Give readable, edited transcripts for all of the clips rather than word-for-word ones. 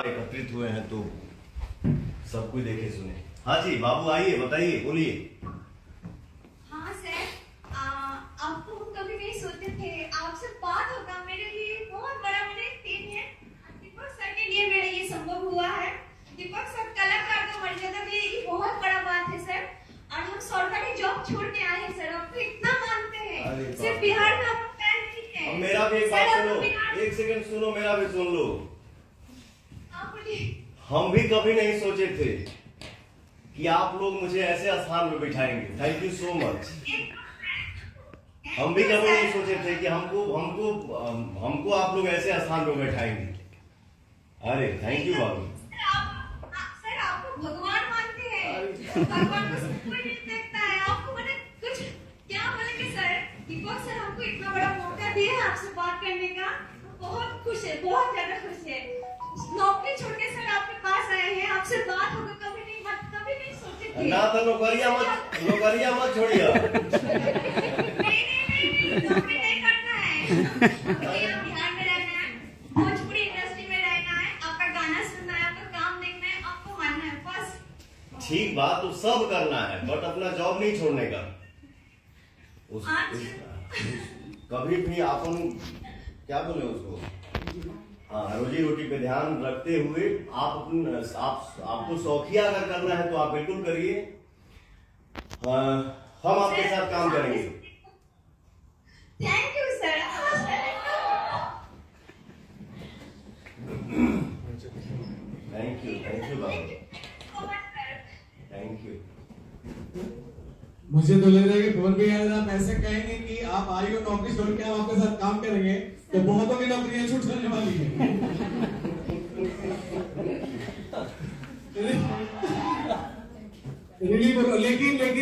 एकत्रित हुए हैं तो सब कुछ देखे सुने। हाँ जी बाबू आइए, बताइए, बोलिए। हाँ सर, आपको हम कभी नहीं सोचे थे आपसे बात होगा। मेरे लिए बहुत बड़ा मेरे टीम है। दीपक सर के लिए मेरा ये संभव हुआ है। दीपक सर कलाकार का मर्यादा भी ये बहुत बड़ा बात है सर। और हम सरकारी जॉब छोड़ के आए हैं सर, आपको इतना मानते हैं। सिर्फ बिहार में आपका फैन नहीं है। मेरा भी एक बात सुनो, एक सेकंड सुनो, मेरा भी सुन लो। हम भी कभी नहीं सोचे थे कि आप लोग मुझे ऐसे स्थान में बिठाएंगे। Thank you so much. हम भी कभी नहीं सोचे थे कि हमको आप लोग ऐसे स्थान में बैठाएंगे। अरे थैंक यू बाबू। सर आपको भगवान मानते हैं। भगवान को सब कोई नहीं देखता है। आपको मैंने कुछ क्या बोलेंगे सर। दीपक सर हमको इतना बड़ा मौका दिया है आपसे बात करने का, बहुत खुश है, बहुत ज्यादा खुश है। नौकरी छोड़ के सर आपके पास आए हैं, आपसे बात होगा। कभी नहीं सोचे थे ना तो नौकरियां मत छोड़िए। नहीं, नौकरी नहीं करना है। भैया बिहार में रहना है, भोजपुरी इंडस्ट्री में रहना है, आपका गाना सुनना है, आपका काम देखना है, आपको मानना है बस। ठीक बात तो सब करना है, बट अपना जॉब नहीं छोड़ने का। कभी भी अपन क्या बोले उसको, रोजी रोटी पे ध्यान रखते हुए आपको शौकिया अगर करना है तो आप बिल्कुल करिए। हम आपके साथ काम करेंगे। Thank you sir. Thank you Babu, thank you. मुझे तो लग रहा है कि पवन भैया अगर आप ऐसे कहेंगे कि आप आई हो नौकरी छोड़ के हम आपके साथ काम करेंगे तो बहुतों की नौकरियां छूट जाने वाली है।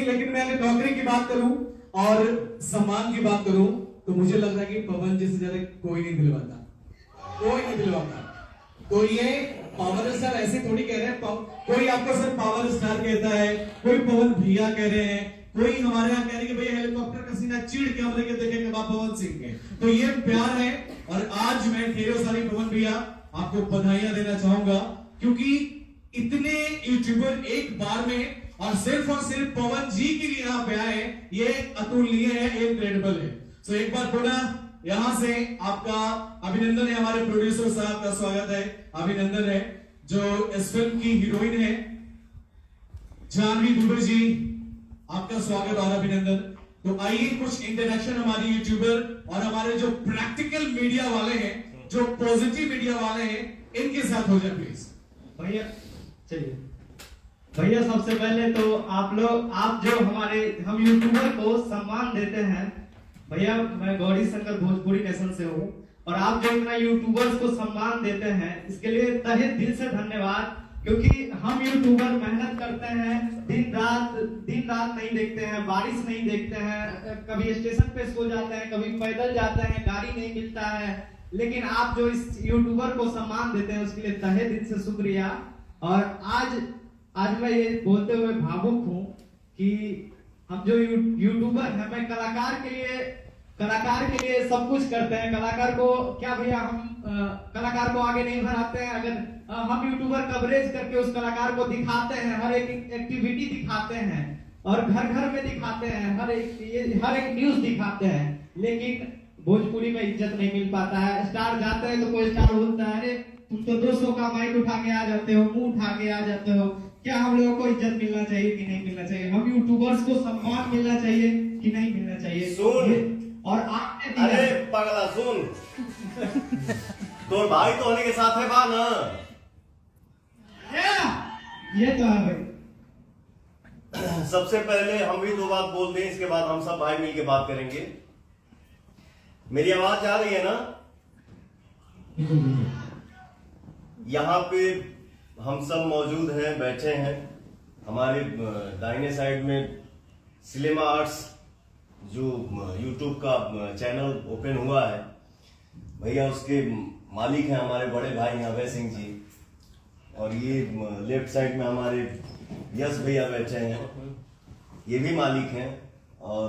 लेकिन मैं अगर नौकरी की बात करूं और सम्मान की बात करूं तो मुझे लग रहा है कि पवन जी से ज्यादा कोई नहीं दिलवाता। तो ये पावर स्टार ऐसे थोड़ी कह रहे हैं। कोई आपको सर पावर स्टार कहता है, कोई पवन भैया कह रहे हैं, कोई हमारे यहाँ कह रहे हैं कि भैया हेलीकॉप्टर का सीना चीड़ के हमने के देखेंगे बाबा पवन सिंह के। तो ये प्यार है। और आज मैं ढेरों सारी पवन भैया आपको बधाइयां देना चाहूंगा, क्योंकि इतने यूट्यूबर एक बार में और सिर्फ पवन जी के लिए यहाँ पे आए, ये अतुलनीय है, इनक्रेडिबल है। सो एक बार पुनः यहाँ से आपका अभिनंदन है। हमारे प्रोड्यूसर साहब का स्वागत है, अभिनंदन है। जो इस फिल्म की हीरोइन है जानवी दुबे जी, आपका स्वागत और अभिनंदन। तो आइए कुछ इंटरेक्शन हमारी यूट्यूबर और हमारे जो प्रैक्टिकल मीडिया वाले हैं, जो पॉजिटिव मीडिया वाले हैं, इनके साथ हो जाए प्लीज। भैया चलिए भैया, सबसे पहले तो आप जो हम यूट्यूबर को सम्मान देते हैं भैया, मैं गौरी शंकर भोजपुरी नेशन से हूँ, और आप जो इतना यूट्यूबर्स को सम्मान देते हैं इसके लिए तहे दिल से धन्यवाद। क्योंकि हम यूट्यूबर मेहनत करते हैं, दिन रात नहीं देखते हैं, बारिश नहीं देखते हैं, कभी स्टेशन पे सो जाते हैं, कभी पैदल जाते हैं, गाड़ी नहीं मिलता है, लेकिन आप जो इस यूट्यूबर को सम्मान देते हैं उसके लिए तहे दिल से शुक्रिया। और आज मैं ये बोलते हुए भावुक हूँ कि हम जो यूट्यूबर हैं, मैं कलाकार के लिए सब कुछ करते हैं। कलाकार को क्या भैया, हम कलाकार को आगे नहीं बढ़ाते हैं। अगर हम यूट्यूबर कवरेज करके उस कलाकार को दिखाते हैं, हर एक एक्टिविटी दिखाते हैं और घर में दिखाते हैं, हर एक न्यूज दिखाते हैं, लेकिन भोजपुरी में इज्जत नहीं मिल पाता है। स्टार जाते हैं तो कोई स्टार बोलता है अरे तुम तो 200 का माइक उठा के आ जाते हो, मुंह उठा के आ जाते हो। क्या हम लोगों को इज्जत मिलना चाहिए कि नहीं मिलना चाहिए? हम यूट्यूबर्स को सम्मान मिलना चाहिए कि नहीं मिलना चाहिए? सुन, और आपने अरे पगला सुन, तो भाई तो होने के साथ है बा ना। ये तो है भाई। सबसे पहले हम भी 2 बात बोलते हैं, इसके बाद हम सब भाई मिल के बात करेंगे। मेरी आवाज आ रही है ना? यहाँ पे हम सब मौजूद हैं, बैठे हैं। हमारे दाहिने साइड में सिनेमा आर्ट्स जो यूट्यूब का चैनल ओपन हुआ है, भैया उसके मालिक हैं हमारे बड़े भाई अभय सिंह जी। और ये लेफ्ट साइड में हमारे यश भैया बैठे हैं, ये भी मालिक हैं। और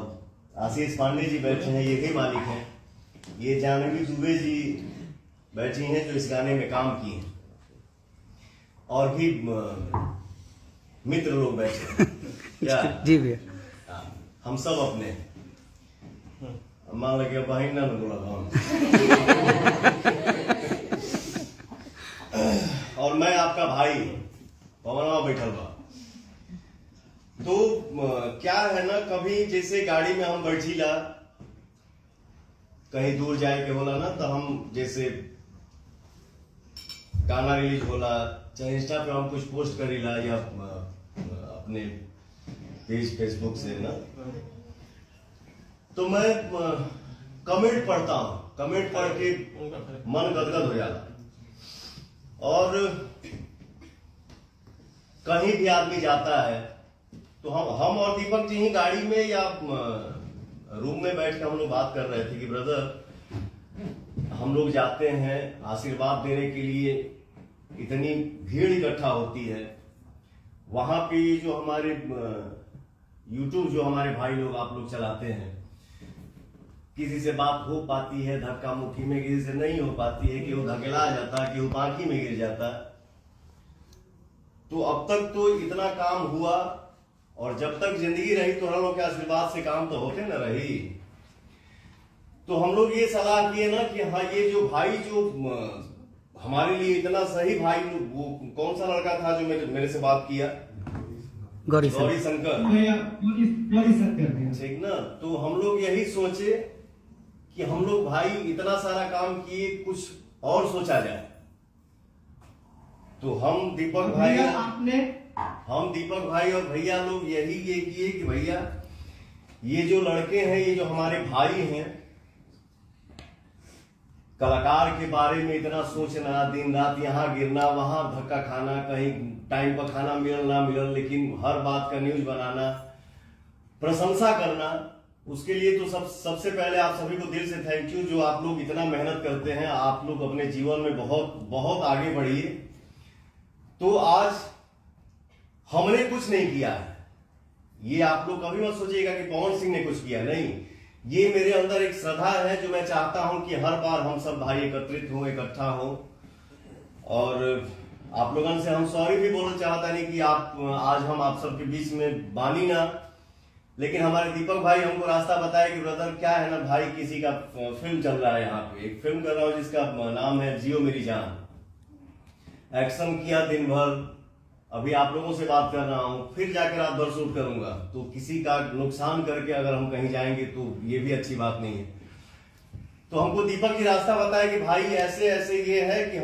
आशीष पांडे जी बैठे हैं, ये भी मालिक हैं। ये जानवी दुबे जी बैठी हैं जो इस गाने में काम की हैं। और भी मित्र लोग बैठे क्या जी भैया। हाँ, हम सब अपने मान लगे बहन ना बोला और मैं आपका भाई पवनवा बैठल बा। तो क्या है ना, कभी जैसे गाड़ी में हम बैठीला कहीं दूर जाए के होला ना, तो हम जैसे गाना रिलीज होला चाहे इंस्टा पे हम कुछ पोस्ट करीला या अपने पेज फेसबुक से ना, तो मैं कमेंट पढ़ता हूं, कमेंट पढ़ के मन गदगद हो जाता। और कहीं भी आदमी जाता है तो हम और दीपक जी ही गाड़ी में या रूम में बैठ के हम लोग बात कर रहे थे कि ब्रदर हम लोग जाते हैं आशीर्वाद देने के लिए, इतनी भीड़ इकट्ठा होती है वहां पे, जो हमारे YouTube जो हमारे भाई लोग आप लोग चलाते हैं, किसी से बात हो पाती है धक्का मुक्की में, किसी से नहीं हो पाती है, कि वो धकेला जाता है, कि वो पाखी में गिर जाता है। तो अब तक तो इतना काम हुआ, और जब तक जिंदगी रही तो हम लोग के आशीर्वाद से काम तो होते न रही। तो हम लोग ये सलाह किए ना कि हाँ, ये जो भाई जो हमारे लिए इतना सही भाई, वो कौन सा लड़का था जो मेरे से बात किया, गौरी शंकर, गौरी शंकर, ठीक ना। तो हम लोग यही सोचे कि हम लोग भाई इतना सारा काम किए, कुछ और सोचा जाए। तो हम दीपक भाई और भैया लोग यही ये किए कि भैया ये जो लड़के हैं, ये जो हमारे भाई हैं, कलाकार के बारे में इतना सोचना, दिन रात यहाँ गिरना वहां धक्का खाना, कहीं टाइम पर खाना मिलल ना मिलल, लेकिन हर बात का न्यूज बनाना, प्रशंसा करना, उसके लिए तो सबसे पहले आप सभी को दिल से थैंक यू, जो आप लोग इतना मेहनत करते हैं। आप लोग अपने जीवन में बहुत बहुत आगे बढ़िए। तो आज हमने कुछ नहीं किया है, ये आप लोग कभी मत सोचिएगा कि पवन सिंह ने कुछ किया, नहीं। ये मेरे अंदर एक श्रद्धा है जो मैं चाहता हूं कि हर बार हम सब भाई एकत्रित हों, इकट्ठा हों। और आप लोगों से हम सॉरी भी बोलना चाहता नहीं कि आज हम आप सबके बीच में बानी ना, लेकिन हमारे दीपक भाई हमको रास्ता बताया कि ब्रदर क्या है ना भाई, किसी का फिल्म चल रहा है यहाँ पे, एक फिल्म कर रहा हूँ जिसका नाम है जियो मेरी जान। एक्शन किया दिन भर, अभी आप लोगों से बात कर रहा हूँ, फिर जाकर रात भर शूट करूंगा। तो किसी का नुकसान करके अगर हम कहीं जाएंगे तो ये भी अच्छी बात नहीं है। तो हमको दीपक जी रास्ता बताया कि भाई ऐसे ऐसे ये है कि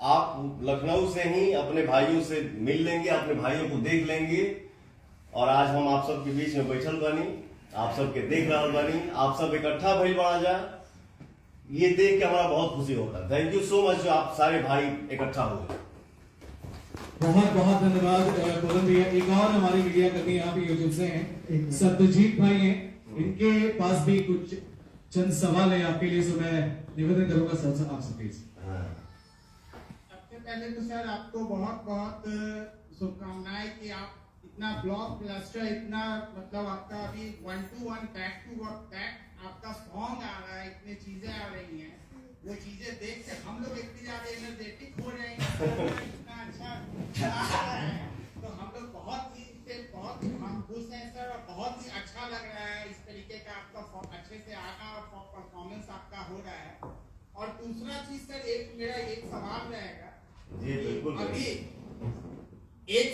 आप लखनऊ से ही अपने भाइयों से मिल लेंगे, अपने भाइयों को देख लेंगे। और आज हम आप सबके बीच में बैठल बानी, आप सबके देख रहा बानी, आप सब इकट्ठा भइल बना जा, ये देख के हमारा बहुत खुशी होता है। थैंक यू सो मच जो आप सारे भाई इकट्ठा हुए। बहुत बहुत धन्यवाद पवन भैया। एक और हमारे मीडिया कर्मी यहाँ पे यूट्यूब से हैं, सत्यजीत भाई हैं, इनके पास भी कुछ चंद सवाल है आपके लिए, सो मैं निवेदन करूंगा सर आप सबके। सबसे पहले तो सर आपको बहुत बहुत शुभकामनाएं कि आप इतना ब्लॉक ब्लास्टर, इतना मतलब आपका अभी 1 to 1 बैक टू बैक आपका सॉन्ग आ रहा है, इतनी चीजें आ रही हैं, वो चीजें देख के हम लोग इतनी ज्यादा एनर्जेटिक हो रहे हैं, इतना अच्छा आ रहा है, तो हम लोग बहुत हम खुश हैं सर, और बहुत ही अच्छा लग रहा है इस तरीके का आपका अच्छे से आना और परफॉर्मेंस आपका हो रहा है। और दूसरा चीज सर, मेरा एक सवाल रहेगा जी बिल्कुल। अभी एक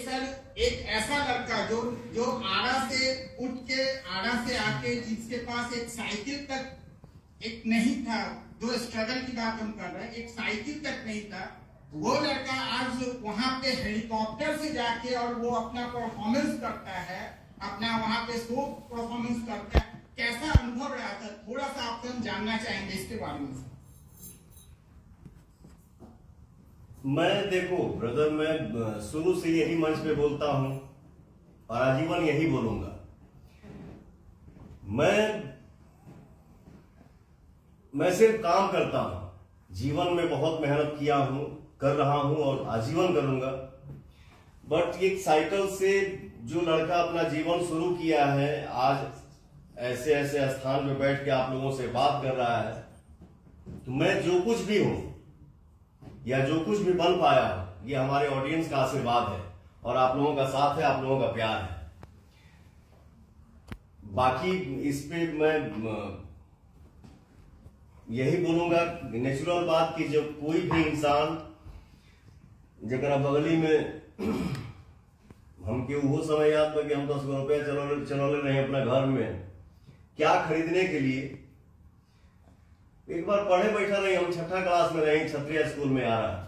ऐसा लड़का जो आरा से उठ के, आरा से आके, जिसके पास एक साइकिल तक एक नहीं था, जो स्ट्रगल की बात हम कर रहे हैं, एक साइकिल तक नहीं था, वो लड़का आज वहां पे हेलीकॉप्टर से जाके और वो अपना परफॉर्मेंस करता है, अपना वहां पे शो परफॉर्मेंस करता है, कैसा अनुभव रहा था, थोड़ा सा आपसे हम जानना चाहेंगे इसके बारे में। मैं देखो ब्रदर, मैं शुरू से यही मंच पे बोलता हूं और आजीवन यही बोलूंगा। मैं सिर्फ काम करता हूं, जीवन में बहुत मेहनत किया हूं, कर रहा हूं और आजीवन करूंगा। बट एक साइकिल से जो लड़का अपना जीवन शुरू किया है, आज ऐसे ऐसे स्थान पे बैठ के आप लोगों से बात कर रहा है, तो मैं जो कुछ भी हूं या जो कुछ भी बन पाया, ये हमारे ऑडियंस का आशीर्वाद है और आप लोगों का साथ है, आप लोगों का प्यार है। बाकी इस पे मैं यही बोलूंगा, नेचुरल बात कि जब कोई भी इंसान जरा बगली में हम के वो समय याद पर कि हम 10 रुपया चलौले रहे अपना घर में क्या खरीदने के लिए। एक बार पढ़े बैठा रही, हम 6ठा क्लास में रहे, क्षत्रिय स्कूल में आ रहा,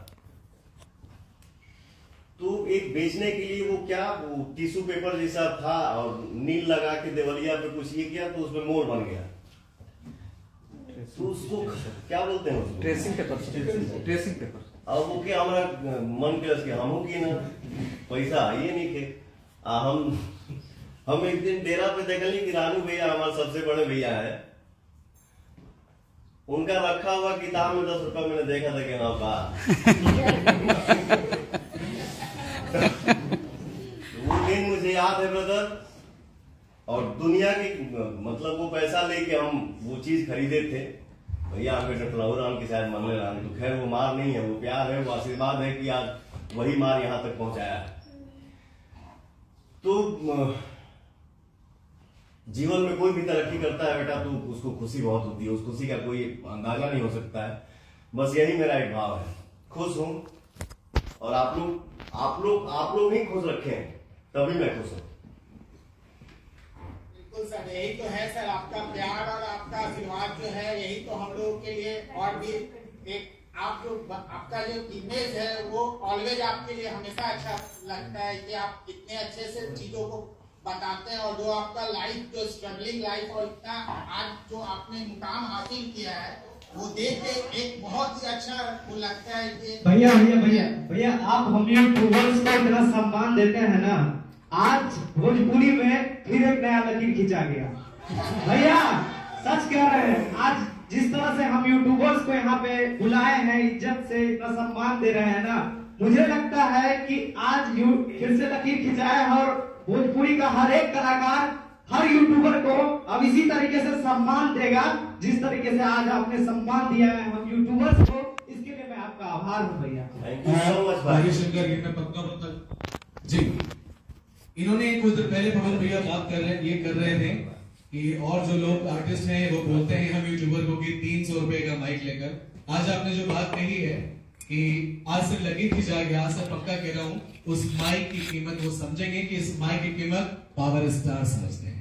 तो एक बेचने के लिए वो क्या वो टिश्यू पेपर जैसा था और नील लगा के देवलिया पे कुछ ये किया तो उसमें मोर बन गया। तो उसको क्या बोलते हैं उसको? Tracing paper. और वो क्या हमारा मन के हम की ना पैसा ये नहीं के हम एक दिन डेरा पे देखली कि रानू भैया हमारे सबसे बड़े भैया है, उनका रखा हुआ किताब में 10 रुपया मैंने देखा था कि हाँ वो दिन मुझे याद है ब्रदर। और दुनिया की मतलब वो पैसा लेके हम वो चीज खरीदे थे भैया, हमें राम के शायद मन राम, तो खैर वो मार नहीं है, वो प्यार है, वो आशीर्वाद है कि आज वही मार यहां तक पहुंचाया है। तो जीवन में कोई भी तरक्की करता है बेटा तो उसको खुशी बहुत होती है, उस खुशी का कोई अंदाजा नहीं हो सकता है। बस यही मेरा एक भाव है, खुश हूं और आप लोग ही खुश रखें तभी मैं खुश हूं। बिल्कुल सर, यही तो है सर, आपका प्यार और आपका आशीर्वाद जो है यही तो हम लोगों के लिए और भी एक आपका जो इमेज है वो ऑलवेज आपके लिए हमेशा अच्छा लगता है कि आप इतने अच्छे से चीजों को बताते हैं। और जो आपका लाइफ जो स्ट्रगलिंग लाइफ और इतना आज जो आपने मुकाम हासिल किया है वो देख के एक बहुत ही अच्छा वो लगता है कि भैया आप हम यूट्यूबर्स को इतना सम्मान देते हैं ना, आज भोजपुरी में फिर एक नया लकीर खींचा गया। भैया सच कह रहे हैं, आज जिस तरह से हम यूट्यूबर्स को यहाँ पे बुलाए हैं, इज्जत से इतना सम्मान दे रहे हैं ना, मुझे लगता है कि आज फिर से लकीर खिंचाया है और भोजपुरी का हर एक कलाकार हर यूट्यूबर को अब इसी तरीके से सम्मान देगा जिस तरीके से आज आपने सम्मान दिया है हम यूट्यूबर्स को। इसके लिए मैं आपका आभार हूँ भैया। थैंक यू सो मच भाई। शंकर ये मैं पक्का जी, इन्होंने कुछ देर पहले पवन भैया बात कर रहे थे कि और जो लोग आर्टिस्ट हैं वो बोलते हैं हम यूट्यूबर को कि 300 रुपए का माइक लेकर, आज आपने जो बात कही है कि आज से लगी थी जाएगी, आज से पक्का कह रहा हूँ उस माइक की कीमत वो समझेंगे कि इस माइक की कीमत पावर स्टार समझते हैं।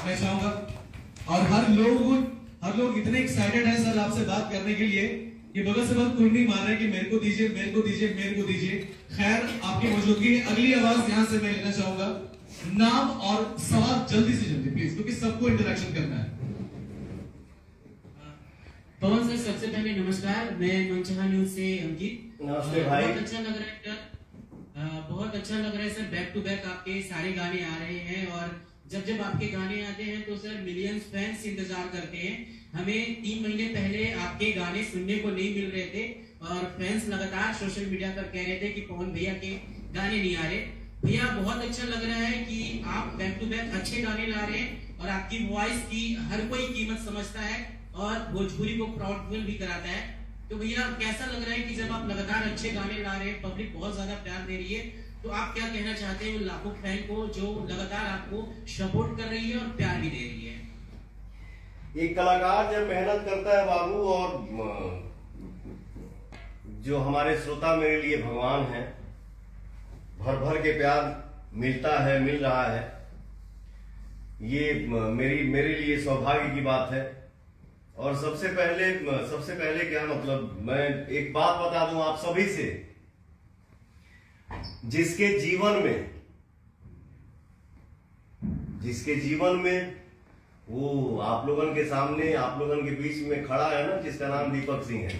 मैं चाहूंगा और हर लोग इतने एक्साइटेड हैं सर आपसे बात करने के लिए कि बगल से बगल कुंडी मार रहे हैं कि मेरे को दीजिए, मेरे को दीजिए, मेरे को दीजिए। खैर आपकी मौजूदगी अगली आवाज यहां से मैं लेना चाहूंगा, नाम और सवाल जल्दी से जल्दी प्लीज, क्योंकि सबको इंटरेक्शन करना है। पवन सर सबसे पहले नमस्कार, मैं मनचाहा न्यूज से अंकित। नमस्ते भाई। बहुत अच्छा लग रहा है सर, बहुत अच्छा लग रहा है सर, बैक टू बैक आपके सारे गाने आ रहे हैं और जब आपके गाने आते हैं तो सर मिलियंस फैंस इंतजार करते हैं। हमें 3 महीने पहले आपके गाने सुनने को नहीं मिल रहे थे और फैंस लगातार सोशल मीडिया पर कह रहे थे कि पवन भैया के गाने नहीं आ रहे। भैया बहुत अच्छा लग रहा है कि आप बैक टू बैक अच्छे गाने ला रहे हैं और आपकी वॉइस की हर कोई कीमत समझता है और भोजपुरी को प्राउड फील भी कराता है। तो भैया कैसा लग रहा है कि जब आप लगातार अच्छे गाने ला रहे हैं, पब्लिक बहुत ज्यादा प्यार दे रही है, तो आप क्या कहना चाहते हैं उन लाखों फैन को जो लगातार आपको सपोर्ट कर रही है और प्यार भी दे रही है? एक कलाकार जब मेहनत करता है बाबू, और जो हमारे श्रोता मेरे लिए भगवान हैं, भर भर के प्यार मिलता है, मिल रहा है, ये मेरे लिए सौभाग्य की बात है। और सबसे पहले क्या मतलब, मैं एक बात बता दूं आप सभी से, जिसके जीवन में वो आप लोगन के सामने, आप लोगन के बीच में खड़ा है ना, जिसका नाम दीपक सिंह है,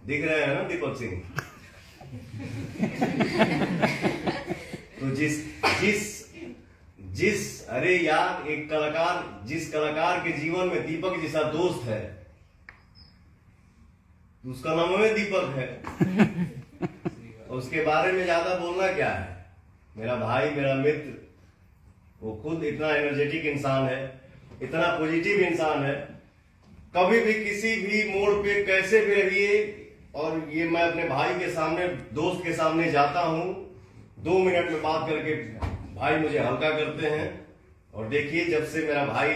दिख रहे हैं ना दीपक सिंह? तो अरे यार, एक कलाकार, जिस कलाकार के जीवन में दीपक जैसा दोस्त है, उसका नाम है दीपक है। उसके बारे में ज्यादा बोलना क्या है, मेरा भाई, मेरा मित्र, वो खुद इतना एनर्जेटिक इंसान है इतना पॉजिटिव इंसान है। कभी भी किसी भी मोड़ पे कैसे भी रहिए, और ये मैं अपने भाई के सामने, दोस्त के सामने जाता हूँ, 2 मिनट में बात करके भाई मुझे हल्का करते हैं। और देखिए, जब से मेरा भाई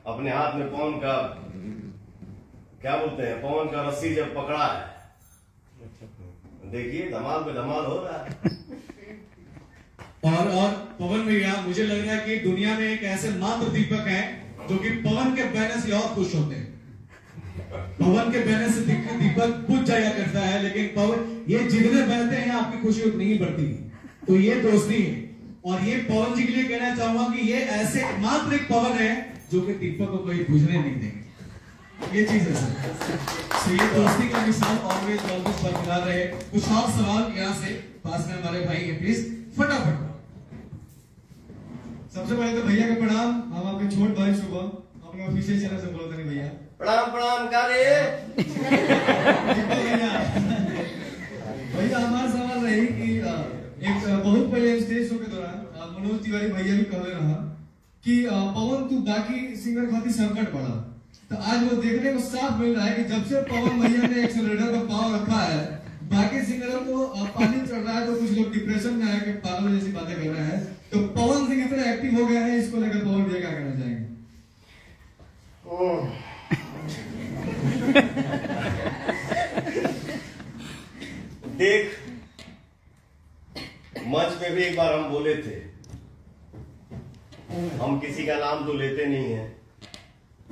अपने हाथ में पवन का, क्या बोलते हैं, पवन का रस्सी जब पकड़ा है, देखिए धमाल पे धमाल हो रहा है। और पवन भैया, मुझे लग रहा है कि दुनिया में एक ऐसे मात्र दीपक है जो कि पवन के बहने से और खुश होते हैं। पवन के बहने से दीपक बुझ जाया करता है, लेकिन पवन, ये जितने बहते हैं आपकी खुशी उतनी ही बढ़ती है। तो ये दोस्ती है। और ये पवन जी के लिए कहना चाहूंगा कि ये ऐसे मात्र एक पवन है जो कि दीपक को कोई बुझने नहीं देंगे। ये चीज है सर। तो ये दोस्ती का मिसाल ऑलवेज बरकरार रहे। कुछ और सवाल यहाँ से पास में हमारे भाई है, प्लीज फटाफट। सबसे पहले तो भैया का प्रणाम। हम आपके छोट भाई शुभम, अपने ऑफिशियल चैनल से बोलते नहीं भैया। प्रणाम प्रणाम करे। भैया हमारा सवाल रही कि एक बहुत पहले स्टेज शो के दौरान मनोज तिवारी भैया भी कह रहा कि पवन तू बाकी सिंगर खातिर संकट पड़ा, तो आज वो देखने को साफ मिल रहा है कि जब से पवन भैया ने एक्सेलरेटर पर पाव रखा है, बाकी सिंगरों को पानी चढ़ रहा है, तो कुछ लोग डिप्रेशन में आके पागल जैसी बातें कर रहे हैं। तो पवन सिंह इतना एक्टिव हो गया है, इसको लेकर पवन भैया क्या कहना चाहेंगे? देख, मंच पे भी एक बार हम बोले थे, हम किसी का नाम तो लेते नहीं है।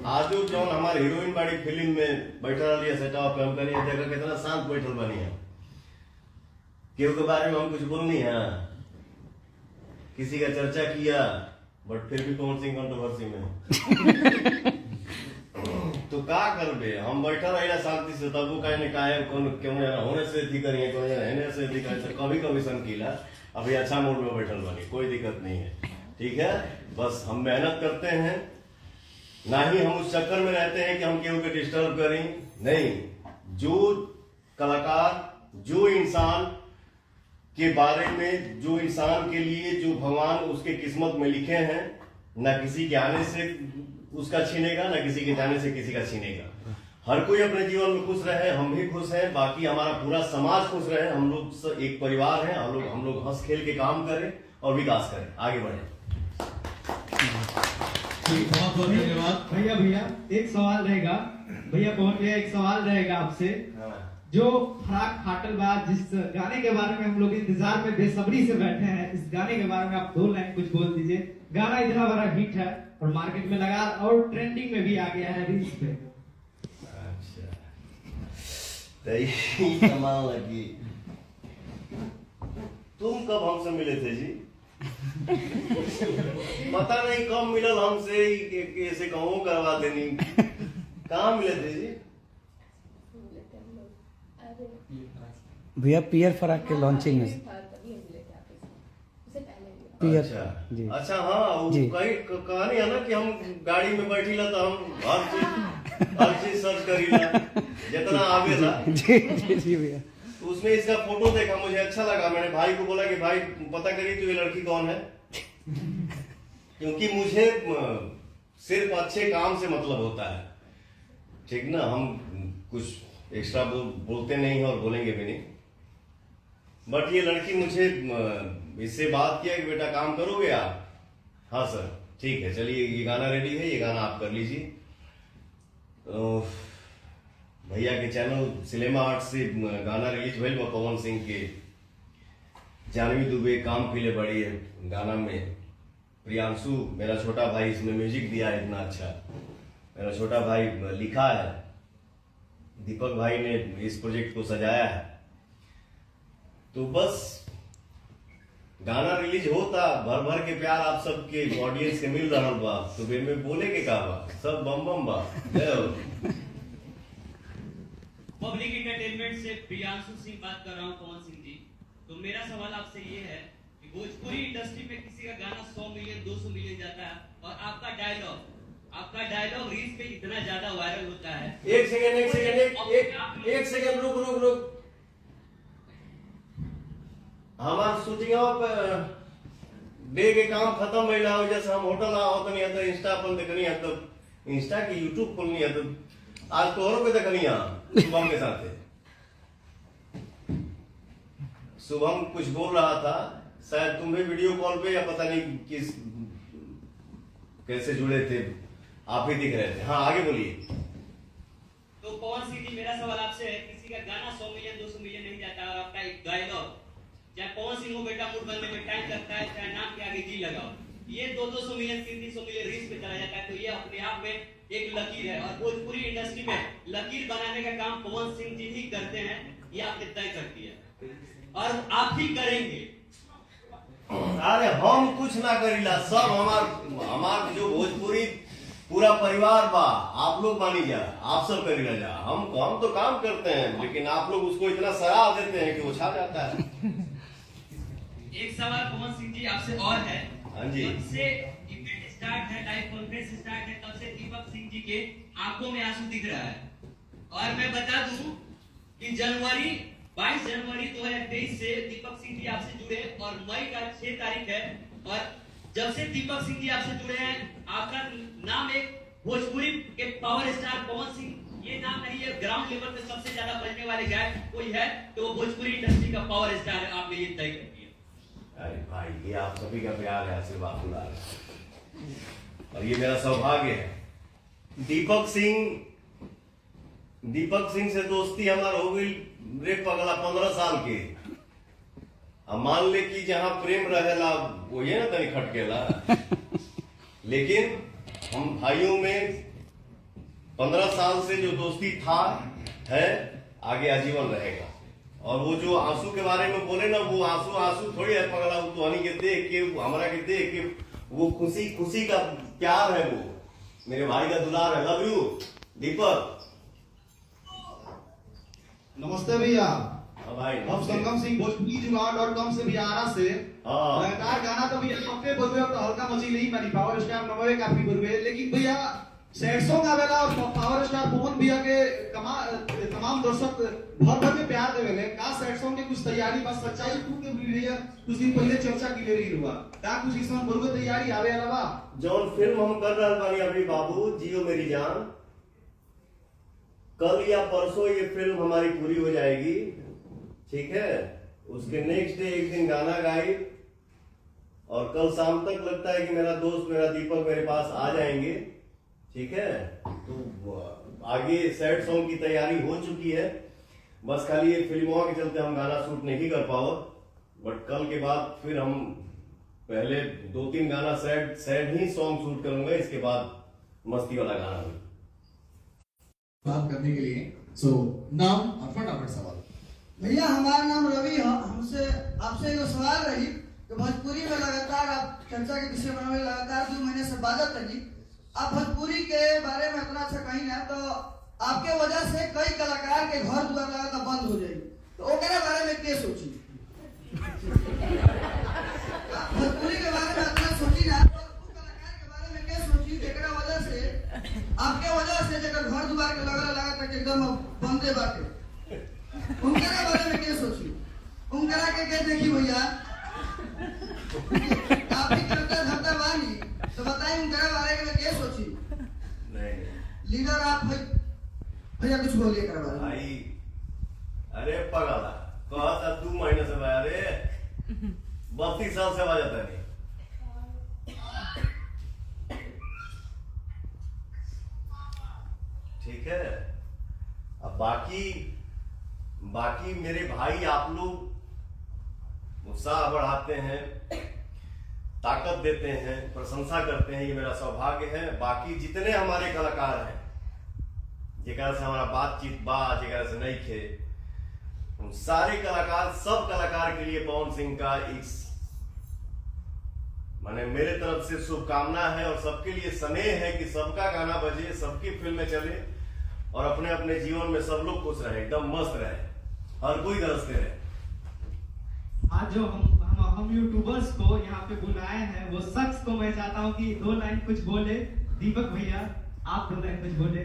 आजू जौन हमारे हीरोइन बाड़ी फिल्म में बैठा रही सेटअप पे, हम करिए देखा कितना शांत बैठल बनी है, केहू के बारे में हम कुछ बोलनी है, किसी का चर्चा किया, बट फिर भी पवन सिंह कंट्रोवर्सी में। तो का करबे, हम बैठा रहिला शांति से, तब वो कहने का है कौन क्यों होने से थी करिए, कौन रहने से थी करिए, कभी कभी संकीला। अभी अच्छा मूड में बैठल बनी, कोई दिक्कत नहीं है, ठीक है। बस हम मेहनत करते हैं, ना ही हम उस चक्कर में रहते हैं कि हम केहू के डिस्टर्ब करें, नहीं। जो कलाकार, जो इंसान के बारे में, जो इंसान के लिए जो भगवान उसके किस्मत में लिखे हैं, ना किसी के आने से उसका छीनेगा, ना किसी के जाने से किसी का छीनेगा। हर कोई अपने जीवन में खुश रहे, हम भी खुश हैं, बाकी हमारा पूरा समाज खुश रहे। हम लोग एक परिवार हैं, हम लोग हंस खेल के काम करें और विकास करें, आगे बढ़े। बहुत बहुत धन्यवाद भैया। भैया एक सवाल रहेगा भैया, पवन भैया एक सवाल रहेगा आपसे। जो फराक फाटल बात, जिस गाने के बारे में हम लोग इंतजार में बेसब्री से बैठे हैं, इस गाने के बारे में आप 2 लाइन कुछ बोल दीजिए। गाना इतना बड़ा हिट है और मार्केट में लगा और ट्रेंडिंग में भी आ गया है, रील्स पे। अच्छा, तो कमाल लगी। तुम कब हमसे मिले थे जी? पता नहीं कब मिलल हमसे, ऐसे कहूँ करवा देनी। कहाँ मिले थे जी? भैया पियर फराक के लॉन्चिंग में। पियर जी। अच्छा हाँ, वो कहानी है ना कि हम गाड़ी में बैठी ला तो हम हर चीज सर्च करीला जितना आवेला। जी जी भैया। तो उसमें इसका फोटो देखा, मुझे अच्छा लगा। मैंने भाई को बोला कि भाई पता करिए तो ये लड़की कौन है, क्योंकि मुझे सिर्फ अच्छे काम से मतलब होता है, ठीक ना। हम कुछ एक्स्ट्रा बोलते नहीं है और बोलेंगे भी नहीं। बट ये लड़की मुझे इससे बात किया कि बेटा काम करोगे आप? हाँ सर, ठीक है, चलिए ये गाना रेडी है, ये गाना आप कर लीजिए। तो भैया के चैनल सिनेमा आर्ट से गाना रिलीज भइल बा, पवन सिंह के, जानवी दुबे काम पीले बड़ी है गाना में। प्रियांशु मेरा छोटा भाई इसमें म्यूजिक दिया है, इतना अच्छा मेरा छोटा भाई लिखा है। दीपक भाई ने इस प्रोजेक्ट को सजाया है। तो बस गाना रिलीज होता, भर भर के प्यार आप सबके ऑडियंस के मिल रहा बा, तो में बोले के का बा, सब बम बम बा। पब्लिक एंटरटेनमेंट से प्रियांशु सिंह बात कर रहा हूँ, पवन सिंह जी। तो मेरा सवाल आपसे ये है कि भोजपुरी इंडस्ट्री में किसी का गाना 100 मिलियन 200 मिलियन जाता है और आपका डायलॉग रील्स पे इतना ज्यादा वायरल होता है। एक सेकंड रुक। हमार शूटिंग डे के काम खत्म भइला हो, जैसे हम होटल आओ तो नहीं, इंस्टा पर देखनी है, तो इंस्टा की यूट्यूब खोलनी है तो आज तोहरों पे देखनी शुभम के साथ है। शुभम कुछ बोल रहा था, शायद तुम भी वीडियो कॉल पे या पता नहीं किस कैसे जुड़े थे, आप ही दिख रहे थे। हाँ आगे बोलिए। तो पवन सिंह जी, मेरा सवाल आपसे है, किसी का गाना 100 मिलियन 200 मिलियन नहीं जाता और आपका एक डायलॉग, चाहे पवन सिंह हो बेटा मूड बनने में टाइम लगता है, चाहे नाम के आगे जी लगाओ, ये 200 मिलियन 300 मिलियन रीच पे चला जाता है, तो ये अपने आप में एक लकीर है। और भोजपुरी इंडस्ट्री में लकीर बनाने का काम पवन सिंह जी ही करते हैं, ये आपने तय कर दिया और आप ही करेंगे। अरे हम कुछ ना करीला, सब हमार जो भोजपुरी पूरा परिवार बा, आप लोग मानी जा, आप सब करीला जा। हम तो काम करते हैं, लेकिन आप लोग उसको इतना सराह देते हैं कि वो छा जाता है। एक सवाल पवन सिंह जी आपसे और है। हाँ जी। जब से इवेंट स्टार्ट है, लाइव कॉन्फ्रेंस स्टार्ट है, तब से दीपक सिंह जी के आंखों में आंसू दिख रहा है। और मैं बता दूं कि 22 जनवरी 2023 से दीपक सिंह जी आपसे जुड़े और मई का 6 तारीख है। और जब से दीपक सिंह जी आपसे जुड़े हैं, आपका नाम एक भोजपुरी के पावर स्टार पवन सिंह, ये नाम नहीं है, ग्राउंड लेवल पे सबसे ज्यादा बजने वाले गायक कोई है तो वो भोजपुरी इंडस्ट्री का पावर स्टार है। आपने ये तय कर दिया। अरे भाई, ये आप सभी का प्यार है, आशीर्वाद बुला रहे, और ये मेरा सौभाग्य है। दीपक सिंह से दोस्ती हमारा हो गई रे पगला 15 साल के। अब मान ले कि जहां प्रेम रहेला वो ये ना तनी खटकेला, लेकिन हम भाइयों में 15 साल से जो दोस्ती था है, आगे आजीवन रहेगा। और वो जो आंसू के बारे में बोले ना, वो आंसू थोड़ी है पगला, वो तो हनी के देख के, हमारा के देख के, वो खुशी का प्यार है, वो मेरे भाई का दुलार है। लव यू दीपक। नमस्ते भैया, हाँ भाई, हम संगम सिंह भोजपुरी जुगाड़.com से बिहारा से। हाँ। लगातार गाना तो भैया सबके बोलबे तो हल्का मची नहीं मानी, पावर स्टार नंबर काफी बोलबे, लेकिन भैया सैड सॉन्ग आवेला और पावर स्टार पवन भैया के तमाम दर्शक भर के प्यार देवेले। का सैड सॉन्ग के कुछ तैयारी बस सच्चाई टू के भैया कुछ दिन पहले चर्चा की ले रही हुआ, का कुछ इसमें बोलबे तैयारी आवे अलावा जौन फिल्म हम कर रहे बानी अभी बाबू जियो मेरी जान, कल या परसों ये फिल्म हमारी पूरी हो जाएगी, ठीक है। उसके नेक्स्ट डे एक दिन गाना गाई, और कल शाम तक लगता है कि मेरा दोस्त मेरा दीपक मेरे पास आ जाएंगे, ठीक है। तो आगे सैड सॉन्ग की तैयारी हो चुकी है, बस खाली ये फिल्मों के चलते हम गाना शूट नहीं कर पाओ। बट कल के बाद फिर हम पहले 2-3 गाना सैड ही सॉन्ग शूट करूंगा, इसके बाद मस्ती वाला गाना भी बात करने के लिए। सो नाम और फटाफट सवाल। भैया हमारा नाम रवि है, हमसे आपसे एक सवाल रही कि भोजपुरी में लगातार आप चर्चा के विषय बनावे लगातार 2 महीने से बात रही, आप भोजपुरी के बारे में इतना अच्छा कहीं ना, तो आपके वजह से कई कलाकार के घर द्वार लगातार बंद हो जाएगी, तो ओकरे बारे में क्या सोची? भोजपुरी के बारे में इतना सोची ना, तो कलाकार के बारे में क्या सोची जेकरा वजह से आपके वजह से जेकर घर द्वार के लगा तक एकदम बंदे बाटे, उनकरा बारे में क्या सोची? उनकरा के क्या देखी भैया? आप ही करते धरता बानी, तो बताइए उनकरा बारे में क्या सोची? नहीं लीडर आप भैया कुछ बोलिए कर बारे में। भाई, अरे पगला कहता 2 महीने से भाई, अरे 32 साल से आवाज आता नहीं। ठीक है। अब बाकी मेरे भाई आप लोग उत्साह बढ़ाते हैं, ताकत देते हैं, प्रशंसा करते हैं, ये मेरा सौभाग्य है। बाकी जितने हमारे कलाकार हैं, जेकरा से हमारा बातचीत जेकरा से नहीं थे, उन सारे कलाकार, सब कलाकार के लिए पवन सिंह का एक माने मेरे तरफ से शुभकामना है, और सबके लिए स्नेह है कि सबका गाना बजे, सबकी फिल्में चले, और अपने अपने जीवन में सब लोग खुश रहे, एकदम मस्त रहे, हर कोई गरजते रहे। आज जो हम यूट्यूबर्स को यहाँ पे बुलाए हैं, वो शख्स को मैं चाहता हूँ कि 2 लाइन कुछ बोले। दीपक भैया, आप 2 लाइन कुछ बोले।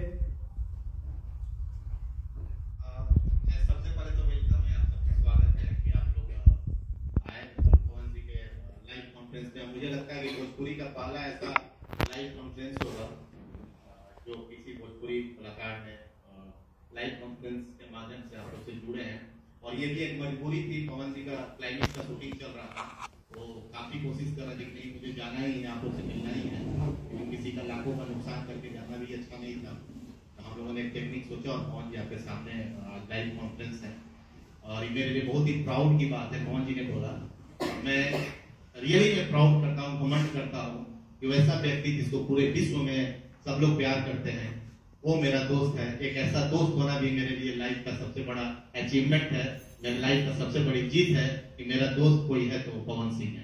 सबसे पहले तो वेलकम है, आप सबका स्वागत है कि आप लोग आए पवन जी के लाइव कॉन्फ्रेंस पे। मुझे लगता है कि भोजपुरी का पहला ऐसा लाइव कॉन्फ्रेंस होगा लाइव कॉन्फ्रेंस के माध्यम से आप लोग से जुड़े हैं। और ये भी एक मजबूरी थी, पवन जी का क्लाइमेक्स का शूटिंग चल रहा था, तो काफी कोशिश कर रहे थे कि नहीं मुझे जाना ही है, आप लोग से मिलना ही है, क्योंकि किसी का लाखों का नुकसान करके जाना भी अच्छा नहीं था। तो हम लोगों ने एक टेक्निक सोचा और पवन जी आपके सामने लाइव कॉन्फ्रेंस है। और ये मेरे लिए बहुत ही प्राउड की बात है, पवन जी ने बोला, मैं रियली मैं प्राउड करता हूँ, कमेंट करता हूँ कि वैसा व्यक्ति जिसको पूरे विश्व में सब लोग प्यार करते हैं वो मेरा दोस्त है। एक ऐसा दोस्त होना भी मेरे लिए लाइफ का सबसे बड़ा अचीवमेंट है, मेरी लाइफ का सबसे बड़ी जीत है कि मेरा दोस्त कोई है तो पवन सिंह है।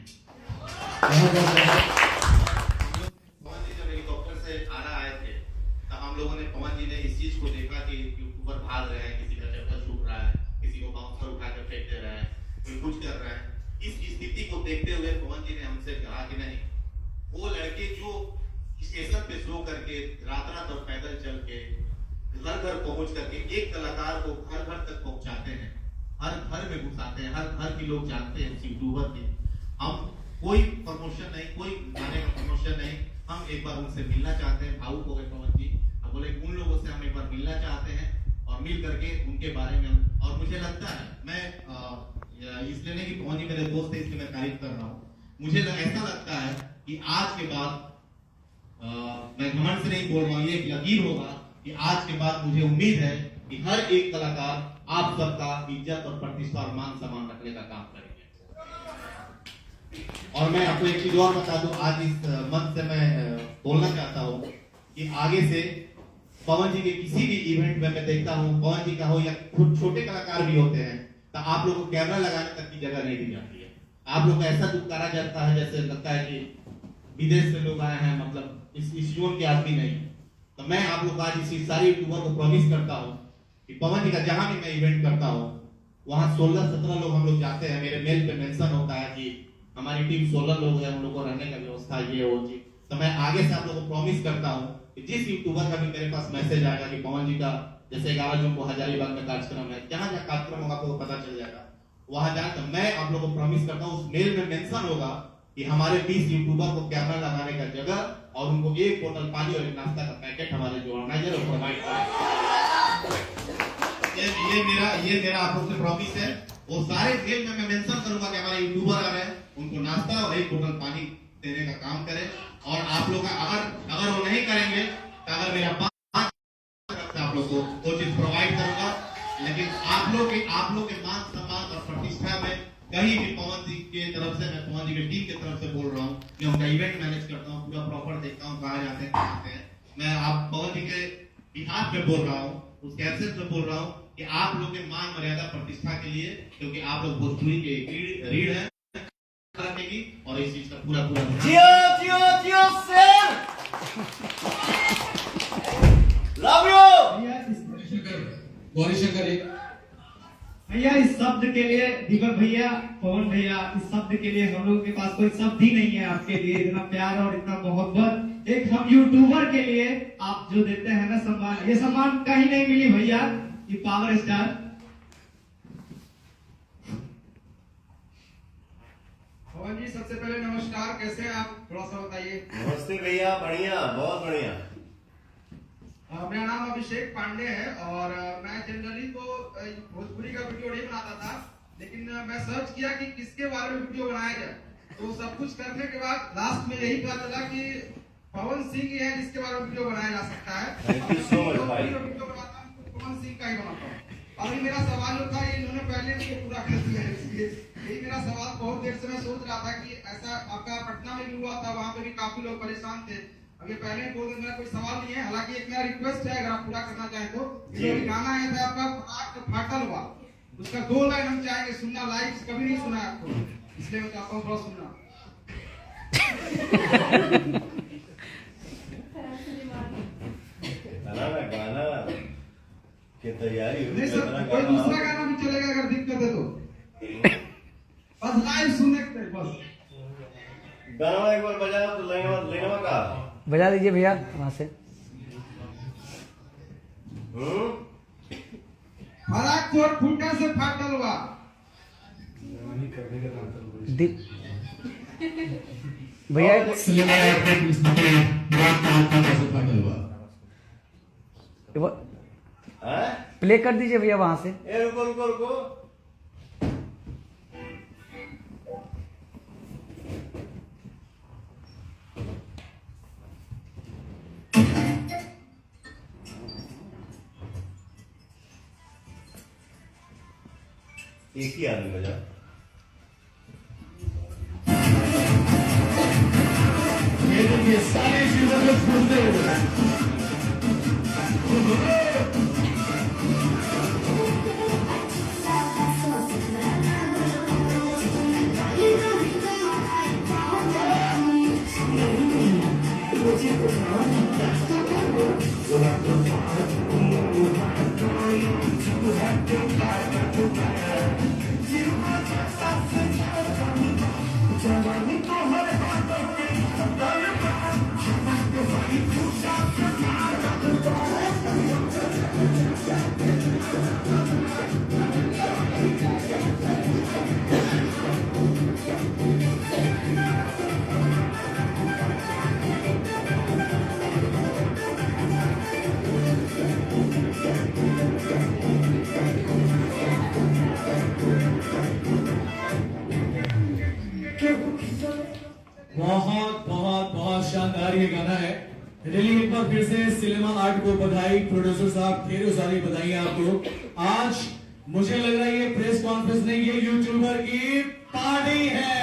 पवन जी जब हेलीकॉप्टर से आना आए थे तो हम लोगों ने, पवन जी ने इस चीज को देखा कि यूट्यूबर भाग रहे हैं, किसी का चप्पल छूट रहा है, किसी को बाउंसर उठाकर फेंक दे रहा है, कोई कुछ कर रहा है। इस स्थिति को देखते हुए पवन जी ने हमसे कहा कि नहीं, वो लड़के जो स्टेशन पे शो करके रात रात और पैदल चल के घर घर पहुंच करके एक कलाकार को घर घर तक पहुंचाते हैं, हर घर में घुसाते हैं, हर घर के लोग जानते हैं उस यूट्यूबर के। हम कोई प्रमोशन नहीं, कोई गाने का प्रमोशन नहीं, हम एक बार उनसे मिलना चाहते हैं। भावुक हो गए पवन जी, अब बोले उन लोगों से हम एक बार मिलना चाहते हैं और मिल करके उनके बारे में और मुझे लगता है, मैं इसलिए नहीं कि पवन जी मेरे दोस्त है इसलिए मैं तारीफ कर रहा हूँ, मुझे ऐसा लगता है कि आज के बाद मैं घमंड से नहीं बोल रहा हूँ, ये एक लकीर होगा कि आज के बाद मुझे उम्मीद है कि हर एक कलाकार आप सबका इज्जत और प्रतिष्ठा और मान सम्मान रखने का काम करेंगे। और मैं आपको एक चीज और बता दूं, आज इस मंच से मैं बोलना चाहता हूँ कि आगे से पवन जी के किसी भी इवेंट में मैं देखता हूँ, पवन जी का हो या खुद छोटे कलाकार भी होते हैं, तो आप लोगों को कैमरा लगाने तक की जगह नहीं दी जाती है। आप लोग को ऐसा दुकारा जाता है जैसे लगता है कि विदेश से लोग आए हैं, मतलब इस जोन के आदमी नहीं। तो मैं आप लोग आज इसी सारी यूट्यूबर को प्रॉमिस करता हूँ कि पवन जी का जहां भी मैं इवेंट करता हूँ वहां 16-17 लोग हम लोग जाते हैं, मेरे मेल पे मेंशन होता है कि हमारी टीम 16 लोग हैं, हम लोग को रहने का व्यवस्था ये वो चीज। तो मैं आगे से आप लोगों को प्रॉमिस करता हूँ कि जिस यूट्यूबर का भी मेरे पास मैसेज आएगा कि पवन जी का जैसे 11 जून को हजारीबाग में कार्यक्रम है, जहां जहां कार्यक्रम होगा आपको पता चल जाएगा, वहां जाकर तो मैं आप लोगों को प्रॉमिस करता हूँ, उस मेल में मेंशन होगा कि हमारे 20 यूट्यूबर को कैमरा लगाने का जगह और उनको एक बोतल पानी और एक नाश्ता का पैकेट हमारे जो ऑर्गेनाइजर है प्रोवाइड करेंगे। ये मेरा आप लोग से प्रॉमिस है। वो सारे मेल में मैं मेंशन करूंगा कि हमारे यूट्यूबर आ रहे हैं, उनको नाश्ता और एक बोतल पानी देने का काम करें। और आप लोग अगर वो नहीं करेंगे तो अगर मेरा आप लोग को वो चीज प्रोवाइड करूंगा। लेकिन आप लोग के मान सम्मान और प्रतिष्ठा में कहीं भी पवन जी के तरफ से, मैं पवन जी की टीम की तरफ से बोल रहा हूँ, मैं उनका इवेंट मैनेज करता हूँ, पूरा प्रॉपर देखता हूँ कहाँ जाते हैं, कहाँ आते हैं। मैं आप पवन जी के बिहाफ में बोल रहा हूँ, उस कैसेट में बोल रहा हूँ कि आप लोग के मान मर्यादा प्रतिष्ठा के लिए, क्योंकि आप लोग भोजपुरी के रीढ़ है रखेगी और इस चीज का पूरा जियो sir, love you Gauri Shankar भैया। इस शब्द के लिए दीपक भैया, पवन भैया, इस शब्द के लिए हम लोगों के पास कोई शब्द ही नहीं है आपके लिए, इतना प्यार और इतना मोहब्बत एक हम यूट्यूबर के लिए आप जो देते हैं ना सम्मान, ये सम्मान कहीं नहीं मिली भैया। ये पावर स्टार पवन जी, सबसे पहले नमस्कार, कैसे हैं आप, थोड़ा सा बताइए। नमस्ते भैया, बढ़िया, बहुत बढ़िया। मेरा नाम अभिषेक पांडे है और मैं जनरली तो भोजपुरी का वीडियो नहीं बनाता था, लेकिन मैं सर्च किया कि किसके बारे में वीडियो बनाया जाए, तो सब कुछ करने के बाद लास्ट में यही पता चला कि पवन सिंह ही है जिसके बारे में वीडियो बनाया जा सकता है। थैंक यू सो मच भाई। वीडियो बनाता हूं तो पवन सिंह का ही बनाता हूं। अभी मेरा सवाल जो था इन्होंने पहले इसको पूरा कर दिया है, इसलिए यही मेरा सवाल बहुत देर से मैं सोच रहा था कि ऐसा आपका पटना में भी हुआ था, वहाँ पे भी काफी लोग परेशान थे। अभी पहले बोल दें, मेरा कोई सवाल नहीं है, हालांकि एक मेरा रिक्वेस्ट है, अगर आप पूरा करना चाहें तो। ये गाना है था आपका फाटल हुआ, उसका 2 लाइन हम चाहेंगे सुनना, लाइव कभी नहीं सुना आपको, इसलिए मैं चाहता हूँ थोड़ा सुनना। गाना की तैयारी नहीं सर, कोई दूसरा गाना भी चलेगा अगर दिक्कत है तो, बस लाइव सुनने के बस। गाना एक बार बजा तो लेना का बजा दीजिए भैया वहां से। फराक चोट फूटा से फाटल हुआ। भैया प्ले कर दीजिए भैया वहां से। ए रुको रुको रुको, एक ही आदमी बजा। सारे चीजों को सुनते हुए बहुत बहुत बहुत शानदार ये गाना है। रियली एक बार फिर से सिनेमा आर्ट को बधाई, प्रोड्यूसर साहब ढेरों सारी बधाई आपको। आज मुझे लग रहा है ये प्रेस कॉन्फ्रेंस नहीं, ये यूट्यूबर की पार्टी है।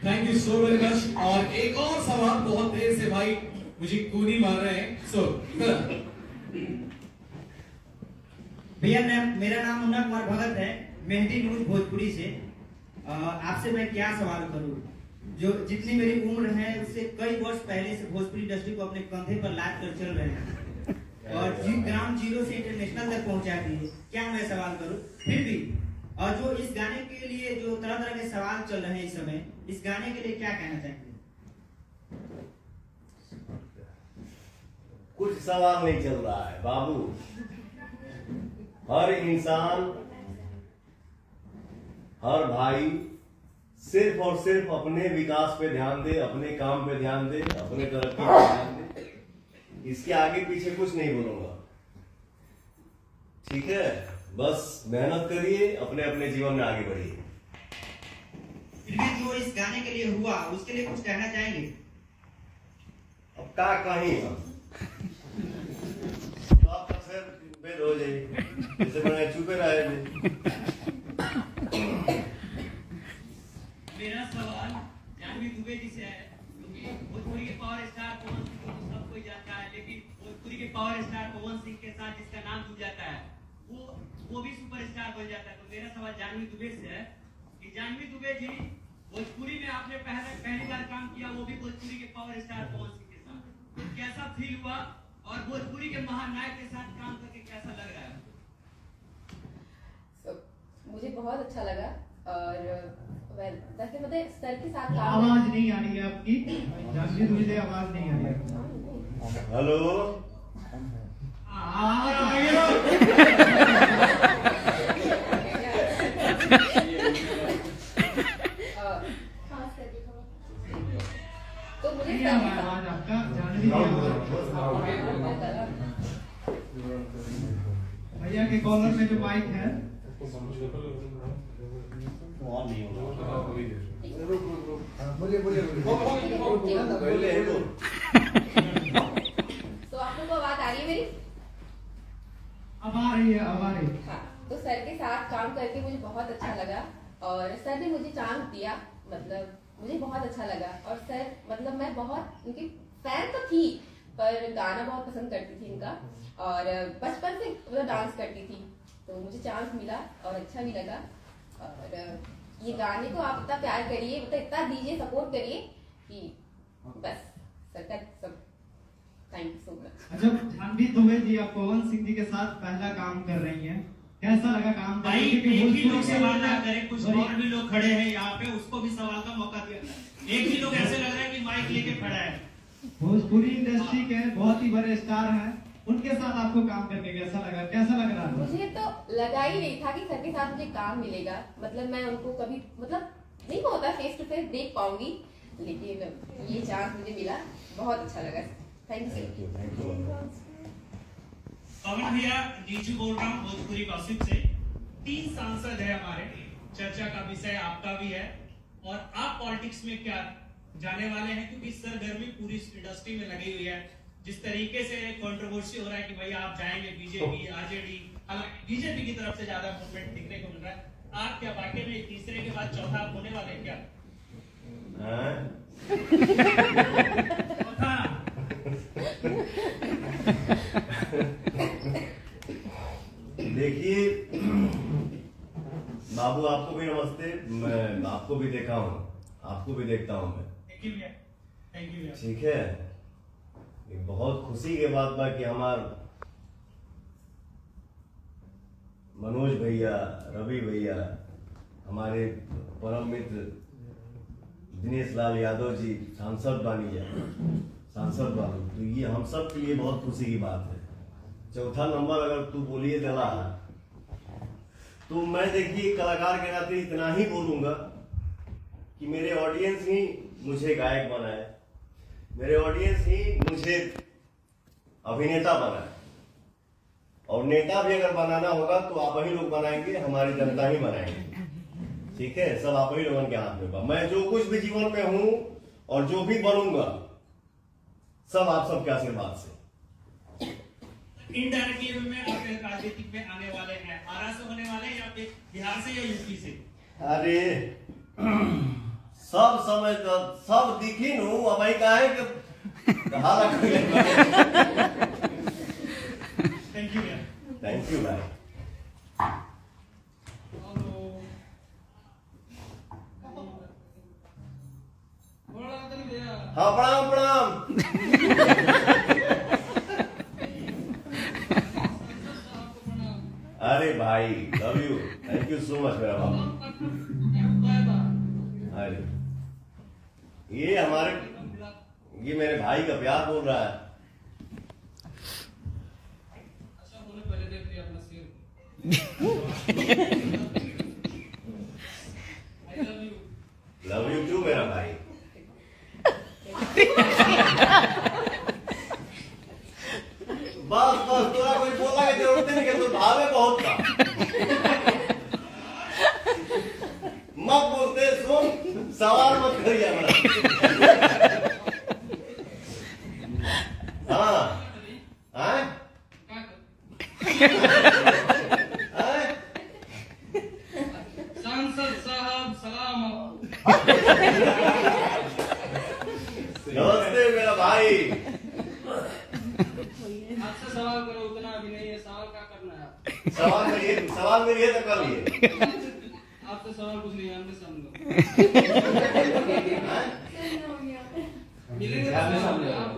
Thank you so very much. और एक और सवाल, बहुत देर से भाई मुझे कूनी मार रहे हैं। सो भैया मेरा नाम मुन्ना कुमार भगत है, मेहंदी नूर भोजपुरी से। आपसे मैं क्या सवाल करूं, जो जितनी मेरी उम्र है उससे कई वर्ष पहले से भोजपुरी इंडस्ट्री को अपने कंधे पर लाद कर चल रहे हैं और ग्राउंड जीरो से इंटरनेशनल तक पहुंचा दिए। क्या मैं सवाल करूं? फिर भी और जो इस गाने के लिए जो तरह तरह के सवाल चल रहे हैं इस समय, इस गाने के लिए क्या कहना चाहेंगे? कुछ सवाल नहीं चल रहा है बाबू। हर इंसान, हर भाई सिर्फ और सिर्फ अपने विकास पे ध्यान दे, अपने काम पे ध्यान दे, अपने तरक्की पे ध्यान दे। इसके आगे पीछे कुछ नहीं बोलूंगा, ठीक है? बस मेहनत करिए, अपने अपने जीवन में आगे बढ़िए। फिर भी जो इस गाने के लिए हुआ उसके लिए कुछ कहना चाहेंगे? अब क्या कहीं आप सर बेद हो जाइए, जैसे मैंने चुपे रहे। मेरा सवाल जानवी दुबे जी से है, क्योंकि भोजपुरी के पावर स्टार पवन सिंह को सब कोई जानता है, लेकिन भोजपुरी के पावर स्टार पवन सिंह के साथ जिसका नाम जुड़ जाता है वो भी सुपरस्टार बन जाता है। तो मेरा सवाल जानवी दुबे से है कि जानवी दुबे जी, भोजपुरी में आपने पहली बार काम किया, वो भी भोजपुरी के पावर स्टार पवन सिंह के साथ, तो कैसा फील हुआ और भोजपुरी के महानायक के साथ काम करके कैसा लग रहा है? मुझे बहुत अच्छा लगा और वैसे मतलब सर के साथ काम आवाज नहीं आ रही है आपकी, जानवी दुबे से आवाज नहीं आ रही है। हेलो तो मुझे आवाज आपका जानवी भैया के कॉलर में जो माइक है तो आप लोग को आवाज आ रही है मेरी? अब आ रही है, अब आ रही है। हाँ, तो सर के साथ काम करके मुझे बहुत अच्छा लगा और सर ने मुझे चांस दिया, मतलब मुझे बहुत अच्छा लगा। और सर मतलब मैं बहुत उनकी फैन तो थी, पर गाना बहुत पसंद करती थी इनका और बचपन से मतलब डांस करती थी, तो मुझे चांस मिला और अच्छा भी लगा। और ये गाने को आप इतना प्यार करिए, मतलब इतना दीजिए, सपोर्ट करिए कि बस सर का सब। Thank you so much. अच्छा, जानवी दुबे जी आप पवन सिंह जी के साथ पहला काम कर रही हैं, कैसा लगा काम भाई? एक ही लोग सवाल ना करें, कुछ और भी लोग खड़े हैं यहाँ पे, उसको भी सवाल का मौका दिया जाए। एक ही लोग ऐसे लग रहा है कि माइक लेके खड़ा है। भोजपुरी इंडस्ट्री के बहुत ही बड़े स्टार हैं, उनके साथ आपको काम करके कैसा लगा, कैसा लग रहा है? मुझे तो लगा ही नहीं था कि सर के साथ मुझे काम मिलेगा, मतलब मैं उनको कभी मतलब नहीं होता फेस टू फेस देख पाऊंगी, लेकिन ये चांस मुझे मिला, बहुत अच्छा लगा। Thank you. पवन भैया, जीजू बोल रहा हूँ भोजपुरी गॉसिप से। 3 सांसद है हमारे, चर्चा का विषय आपका भी है और आप पॉलिटिक्स में क्या जाने वाले हैं, क्योंकि सरगर्मी पूरी इंडस्ट्री में लगी हुई है। जिस तरीके से कंट्रोवर्सी हो रहा है कि भैया आप जाएंगे बीजेपी, आरजेडी, हालांकि बीजेपी की तरफ से ज्यादा मूवमेंट दिखने को मिल रहा है। आप क्या वाकई में तीसरे के बाद चौथा आप होने वाले हैं क्या? देखिए बाबू, आपको भी नमस्ते। मैं आपको भी देखा हूँ, आपको भी देखता हूँ मैं। थैंक यू भैया, थैंक यू भैया। ठीक है, एक बहुत खुशी के बात बा कि हमार मनोज भैया, रवि भैया, हमारे परम मित्र दिनेश लाल यादव जी सांसद बानी है, सांसद बानी, तो ये हम सब के लिए बहुत खुशी की बात है। चौथा नंबर अगर तू बोलिए दिला तो मैं देखिए कलाकार के नाते इतना ही बोलूंगा कि मेरे ऑडियंस ही मुझे गायक बनाए, मेरे ऑडियंस ही मुझे अभिनेता बनाए, और नेता भी अगर बनाना होगा तो आप ही लोग बनाएंगे, हमारी जनता ही बनाएंगे। ठीक है, सब आप ही लोगों के हाथ में बा। मैं जो कुछ भी जीवन में हूं और जो भी बनूंगा सब आप सबके आशीर्वाद से। इनडायरेक्टली में आप राजनीति में आने वाले हैं, आरा से होने वाले हैं या फिर बिहार से या यूपी से? अरे सब समय का सब दिखी नू, अब भाई का है कि थैंक यू भैया। थैंक यू भाई। हाँ प्रणाम प्रणाम। अरे भाई love you, thank you so much मेरा बाबू। अरे ये हमारे, ये मेरे भाई का प्यार बोल रहा है। लव यू टू मेरा भाई। बस बस तोरा कोई बोला की जरूरत नहीं कि तू भावे बहुत था। मत बोलते, सुन, सवाल मत करिए हमारा। हाँ हाँ सांसद साहब सलाम। नमस्ते मेरा भाई। आपसे सवाल करो, उतना अभी नहीं है, सवाल क्या करना है? सवाल मेरी है तो कर लिए। आपसे सवाल कुछ नहीं है, हमने समझो।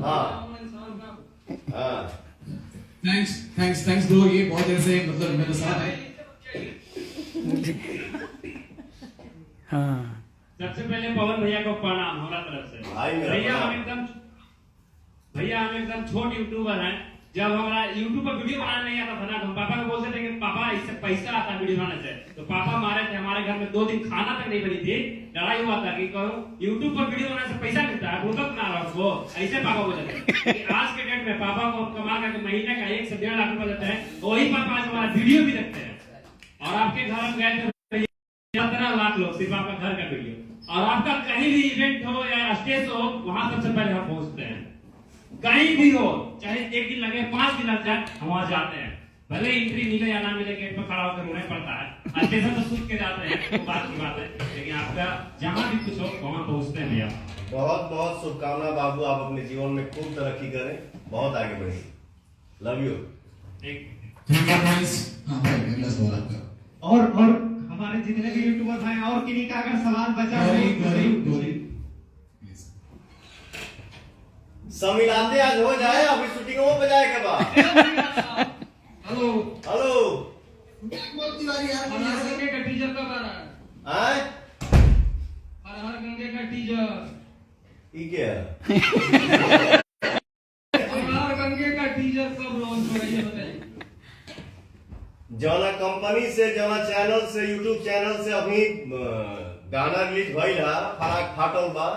हाँ थैंक्स दो, ये बहुत देर से मतलब मेरे साथ है। हाँ, सबसे पहले पवन भैया को प्रणाम हमारा तरफ से। भैया हम एकदम छोट यूट्यूबर हैं। जब हमारा यूट्यूब पर वीडियो बनाना नहीं आता था ना, तो हम पापा को बोलते थे कि पापा इससे पैसा आता है वीडियो बनाने से, तो पापा मारे थे। हमारे घर में 2 दिन खाना तक नहीं बनी थी, लड़ाई हुआ था कि कहो यूट्यूब पर वीडियो बनाने से पैसा मिलता है, भूतक ना रहा उसको, ऐसे पापा बोलते थे। आज के डेट में पापा को कमा करके महीने का 1 से 1.5 लाख रुपए देते हैं, वही पापा आज हमारा वीडियो भी देखते हैं। और आपके घर में गए थे 17 लाख लोग सिर्फ आपका घर का वीडियो, और आपका कहीं भी इवेंट हो या स्टेज हो, वहां सबसे पहले हम पहुंचते हैं। कहीं भी हो, चाहे 1 दिन लगे, 5 दिन लग जाए, हम वहां जाते हैं। भले एंट्री मिले या ना मिले, गेट पर खड़ा होकर रोना पड़ता है, स्टेशन पर सूत के जाते हैं, तो बात की बात है, लेकिन आपका जहां भी कुछ हो वहां पहुंचते हैं भैया। बहुत बहुत शुभकामना बाबू, आप अपने जीवन में खूब तरक्की करें, बहुत आगे बढ़े। Love you. और हमारे जितने भी यूट्यूबर हैं और किन्हीं का अगर सवाल बचा हो, समिलाते आज हो जाए, अभी शूटिंगों पे जाए के बाद। हेलो हेलो, हर गंगे का टीजर कब आ रहा है? हर गंगे का टीजर ये क्या है? हर गंगे का टीजर कब लॉन्च हो रही है बताइए। जौना कंपनी से, जौना चैनल से, यूट्यूब चैनल से अभी गाना रिलीज भइल है, फराक फाटल बा,